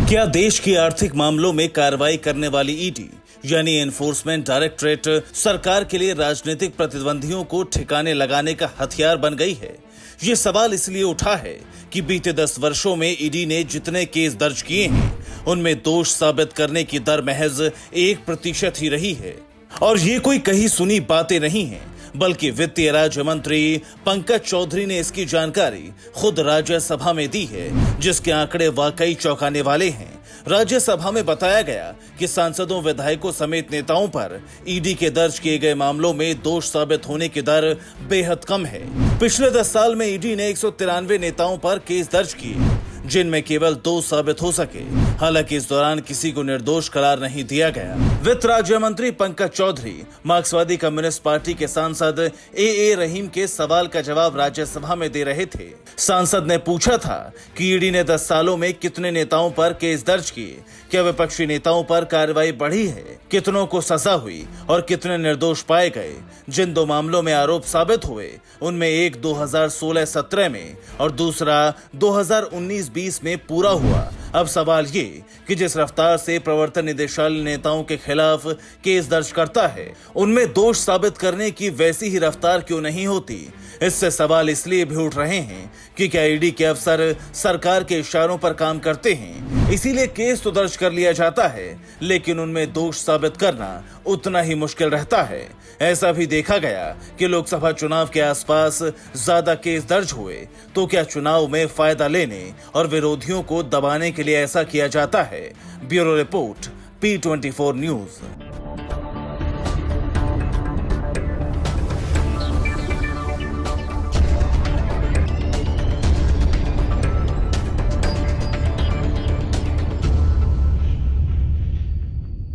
क्या देश की आर्थिक मामलों में कार्रवाई करने वाली ईडी यानी एनफोर्समेंट डायरेक्टरेट सरकार के लिए राजनीतिक प्रतिद्वंदियों को ठिकाने लगाने का हथियार बन गई है? ये सवाल इसलिए उठा है कि बीते 10 वर्षों में ईडी ने जितने केस दर्ज किए हैं उनमें दोष साबित करने की दर महज 1% ही रही है। और ये कोई कही सुनी बातें नहीं हैं, बल्कि वित्तीय राज्य मंत्री पंकज चौधरी ने इसकी जानकारी खुद राज्यसभा में दी है, जिसके आंकड़े वाकई चौंकाने वाले हैं। राज्यसभा में बताया गया कि सांसदों, विधायकों समेत नेताओं पर ईडी के दर्ज किए गए मामलों में दोष साबित होने की दर बेहद कम है। पिछले 10 साल में ईडी ने 193 नेताओं पर केस दर्ज किए, जिनमें केवल 2 साबित हो सके। हालांकि इस दौरान किसी को निर्दोष करार नहीं दिया गया। वित्त राज्य मंत्री पंकज चौधरी मार्क्सवादी कम्युनिस्ट पार्टी के सांसद ए रहीम के सवाल का जवाब राज्यसभा में दे रहे थे। सांसद ने पूछा था कि ईडी ने 10 सालों में कितने नेताओं पर केस दर्ज किए, क्या विपक्षी नेताओं पर कार्रवाई बढ़ी है, कितनों को सजा हुई और कितने निर्दोष पाए गए। जिन 2 मामलों में आरोप साबित हुए उनमें एक 2016-17 में और दूसरा 2019-20 में पूरा हुआ। अब सवाल ये कि जिस रफ्तार से प्रवर्तन निदेशालय नेताओं के खिलाफ केस दर्ज करता है, उनमें दोष साबित करने की वैसी ही रफ्तार क्यों नहीं होती? इससे सवाल इसलिए भी उठ रहे हैं कि क्या ईडी के अफसर सरकार के इशारों पर काम करते हैं, इसीलिए केस तो दर्ज कर लिया जाता है, लेकिन उनमें दोष साबित करना उतना ही मुश्किल रहता है। ऐसा भी देखा गया कि लोकसभा चुनाव के आसपास ज्यादा केस दर्ज हुए, तो क्या चुनाव में फायदा लेने और विरोधियों को दबाने के लिए ऐसा किया जाता है? Bureau report, P24 news.